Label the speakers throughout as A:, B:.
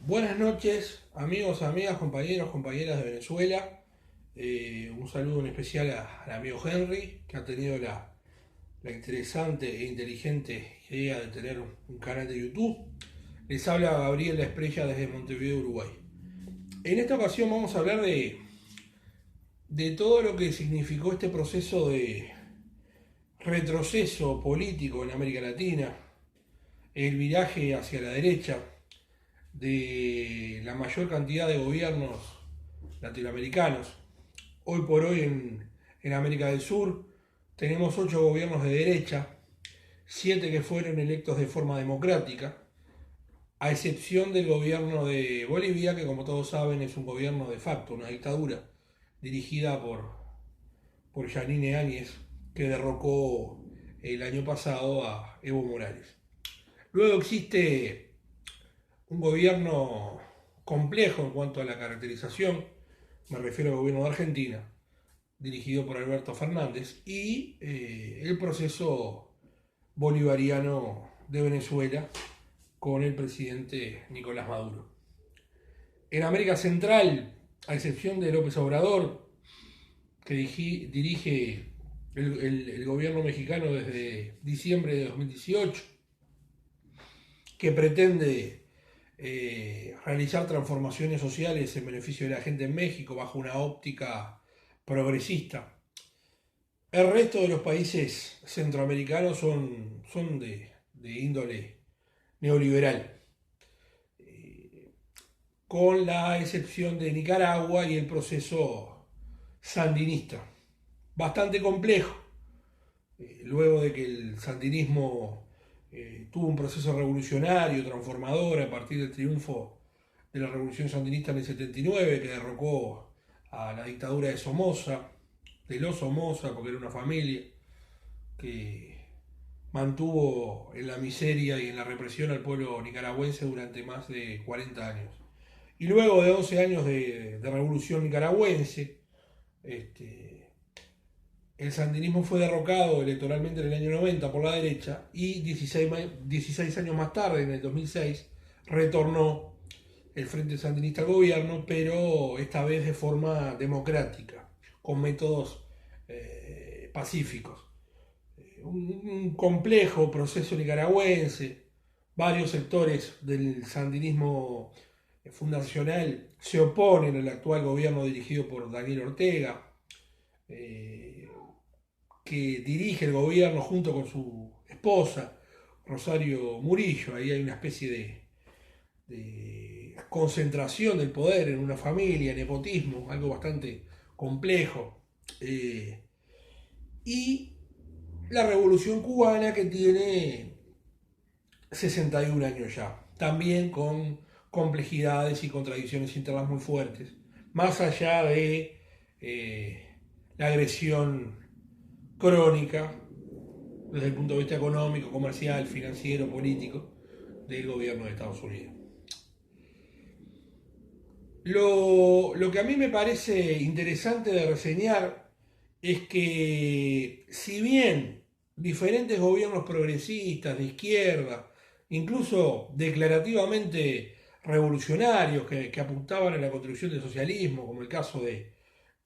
A: Buenas noches, amigos, amigas, compañeros, compañeras de Venezuela. Un saludo en especial al amigo Henry, que ha tenido la interesante e inteligente idea de tener un canal de YouTube. Les habla Gabriel La Esprella desde Montevideo, Uruguay. En esta ocasión vamos a hablar de todo lo que significó este proceso de retroceso político en América Latina, el viraje hacia la derecha de la mayor cantidad de gobiernos latinoamericanos. Hoy por hoy en América del Sur tenemos 8 gobiernos de derecha, 7 que fueron electos de forma democrática, a excepción del gobierno de Bolivia, que como todos saben es un gobierno de facto, una dictadura, dirigida por Yanine Áñez, que derrocó el año pasado a Evo Morales. Luego existe un gobierno complejo en cuanto a la caracterización, me refiero al gobierno de Argentina, dirigido por Alberto Fernández, y el proceso bolivariano de Venezuela con el presidente Nicolás Maduro. En América Central, a excepción de López Obrador, que dirige el gobierno mexicano desde diciembre de 2018, que pretende realizar transformaciones sociales en beneficio de la gente en México bajo una óptica progresista. El resto de los países centroamericanos son de índole neoliberal, con la excepción de Nicaragua y el proceso sandinista, bastante complejo, luego de que el sandinismo tuvo un proceso revolucionario, transformador, a partir del triunfo de la revolución sandinista en el 79, que derrocó a la dictadura de Somoza, de los Somoza, porque era una familia que mantuvo en la miseria y en la represión al pueblo nicaragüense durante más de 40 años. Y luego de 11 años de revolución nicaragüense, el sandinismo fue derrocado electoralmente en el año 90 por la derecha y 16 años más tarde, en el 2006, retornó el Frente Sandinista al gobierno, pero esta vez de forma democrática, con métodos pacíficos. Un complejo proceso nicaragüense, varios sectores del sandinismo fundacional se oponen al actual gobierno dirigido por Daniel Ortega, que dirige el gobierno junto con su esposa, Rosario Murillo. Ahí hay una especie de concentración del poder en una familia, nepotismo, algo bastante complejo. Y la Revolución Cubana, que tiene 61 años ya, también con complejidades y contradicciones internas muy fuertes, más allá de la agresión crónica desde el punto de vista económico, comercial, financiero, político del gobierno de Estados Unidos. Lo que a mí me parece interesante de reseñar es que si bien diferentes gobiernos progresistas, de izquierda, incluso declarativamente revolucionarios que apuntaban a la construcción del socialismo, como el caso de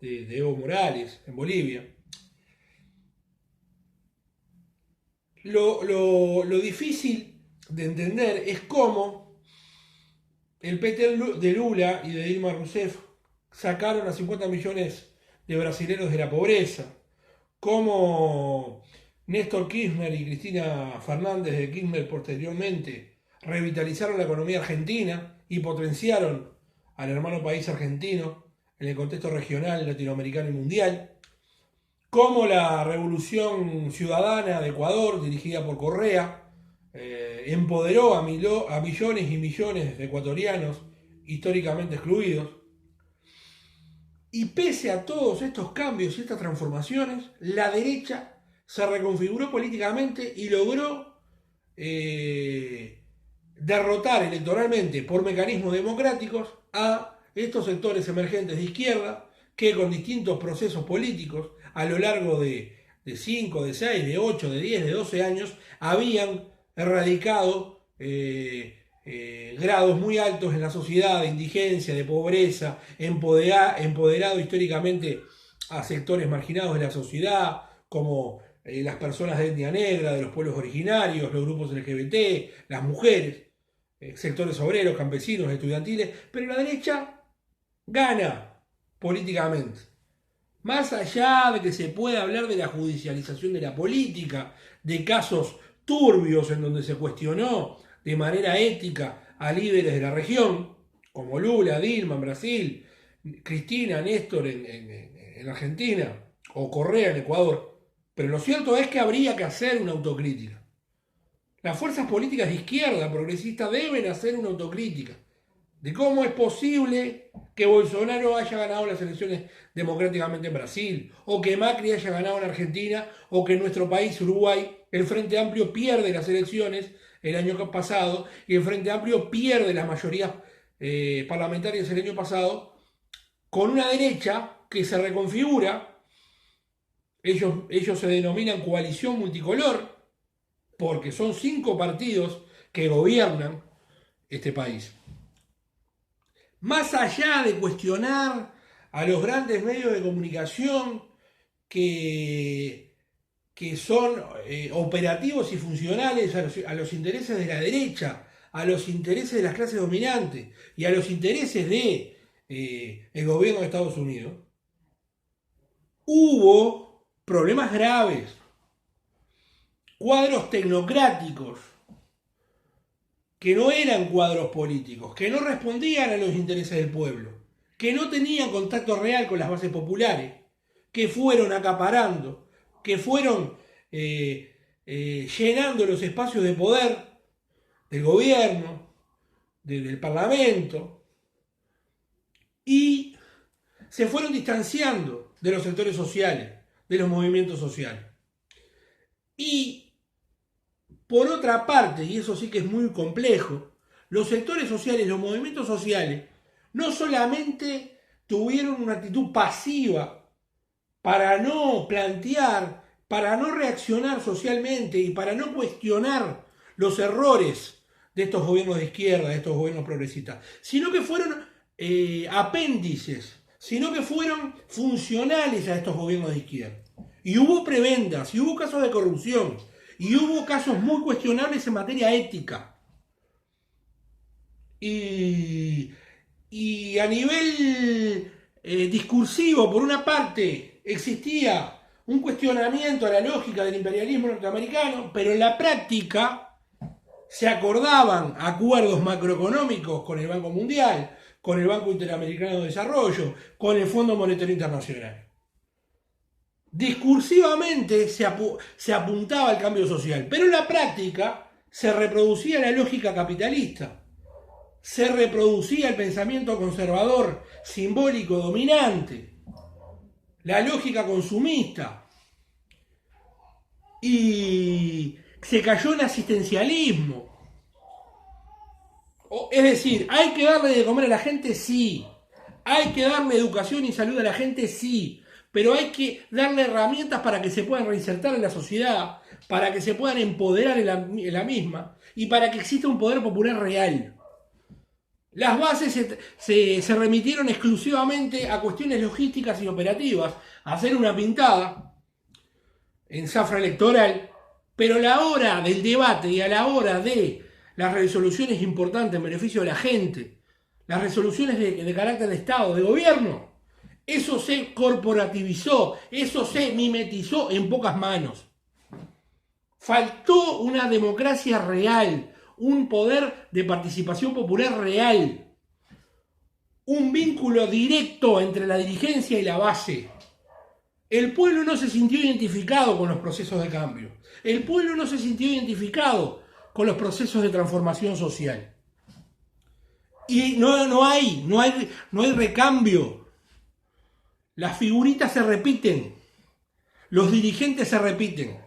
A: Evo Morales en Bolivia, lo difícil de entender es cómo el PT de Lula y de Dilma Rousseff sacaron a 50 millones de brasileños de la pobreza, cómo Néstor Kirchner y Cristina Fernández de Kirchner posteriormente revitalizaron la economía argentina y potenciaron al hermano país argentino en el contexto regional, latinoamericano y mundial, cómo la revolución ciudadana de Ecuador, dirigida por Correa, empoderó a millones y millones de ecuatorianos históricamente excluidos. Y pese a todos estos cambios y estas transformaciones, la derecha se reconfiguró políticamente y logró derrotar electoralmente por mecanismos democráticos a estos sectores emergentes de izquierda que con distintos procesos políticos a lo largo de 5, de 6, de 8, de 10, de 12 años habían erradicado grados muy altos en la sociedad, de indigencia, de pobreza, empoderado históricamente a sectores marginados de la sociedad, como las personas de etnia negra, de los pueblos originarios, los grupos LGBT, las mujeres, sectores obreros, campesinos, estudiantiles, pero la derecha gana políticamente. Más allá de que se pueda hablar de la judicialización de la política, de casos turbios en donde se cuestionó de manera ética a líderes de la región, como Lula, Dilma en Brasil, Cristina, Néstor en Argentina, o Correa en Ecuador. Pero lo cierto es que habría que hacer una autocrítica. Las fuerzas políticas de izquierda progresista deben hacer una autocrítica de cómo es posible que Bolsonaro haya ganado las elecciones democráticamente en Brasil, o que Macri haya ganado en Argentina, o que en nuestro país, Uruguay, el Frente Amplio pierde las elecciones el año pasado, y el Frente Amplio pierde las mayorías parlamentarias el año pasado, con una derecha que se reconfigura. Ellos se denominan coalición multicolor, porque son 5 partidos que gobiernan este país. Más allá de cuestionar a los grandes medios de comunicación que son operativos y funcionales a los intereses de la derecha, a los intereses de las clases dominantes y a los intereses de el gobierno de Estados Unidos, hubo problemas graves, cuadros tecnocráticos, que no eran cuadros políticos, que no respondían a los intereses del pueblo, que no tenían contacto real con las bases populares, que fueron acaparando, que fueron llenando los espacios de poder del gobierno, del parlamento, y se fueron distanciando de los sectores sociales, de los movimientos sociales. Y por otra parte, y eso sí que es muy complejo, los sectores sociales, los movimientos sociales, no solamente tuvieron una actitud pasiva para no plantear, para no reaccionar socialmente y para no cuestionar los errores de estos gobiernos de izquierda, de estos gobiernos progresistas, sino que fueron apéndices, sino que fueron funcionales a estos gobiernos de izquierda. Y hubo prebendas, y hubo casos de corrupción, y hubo casos muy cuestionables en materia ética. Y a nivel discursivo, por una parte, existía un cuestionamiento a la lógica del imperialismo norteamericano, pero en la práctica se acordaban acuerdos macroeconómicos con el Banco Mundial, con el Banco Interamericano de Desarrollo, con el Fondo Monetario Internacional. Discursivamente se apuntaba al cambio social, pero en la práctica se reproducía la lógica capitalista, se reproducía el pensamiento conservador, simbólico, dominante, la lógica consumista, y se cayó en asistencialismo. Es decir, ¿hay que darle de comer a la gente? Sí. ¿Hay que darle educación y salud a la gente? Sí. Pero hay que darle herramientas para que se puedan reinsertar en la sociedad, para que se puedan empoderar en la misma y para que exista un poder popular real. Las bases se remitieron exclusivamente a cuestiones logísticas y operativas, a hacer una pintada en zafra electoral, pero a la hora del debate y a la hora de las resoluciones importantes en beneficio de la gente, las resoluciones de carácter de Estado, de gobierno, eso se corporativizó, eso se mimetizó en pocas manos. Faltó una democracia real, un poder de participación popular real, un vínculo directo entre la dirigencia y la base. El pueblo no se sintió identificado con los procesos de cambio. El pueblo no se sintió identificado con los procesos de transformación social. Y no hay recambio. Las figuritas se repiten, los dirigentes se repiten.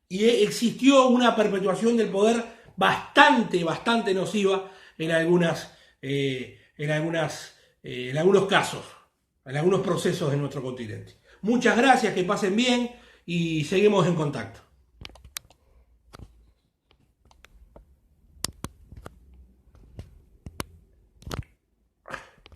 A: Y existió una perpetuación del poder bastante nociva en algunos casos, en algunos procesos de nuestro continente. Muchas gracias, que pasen bien y seguimos en contacto.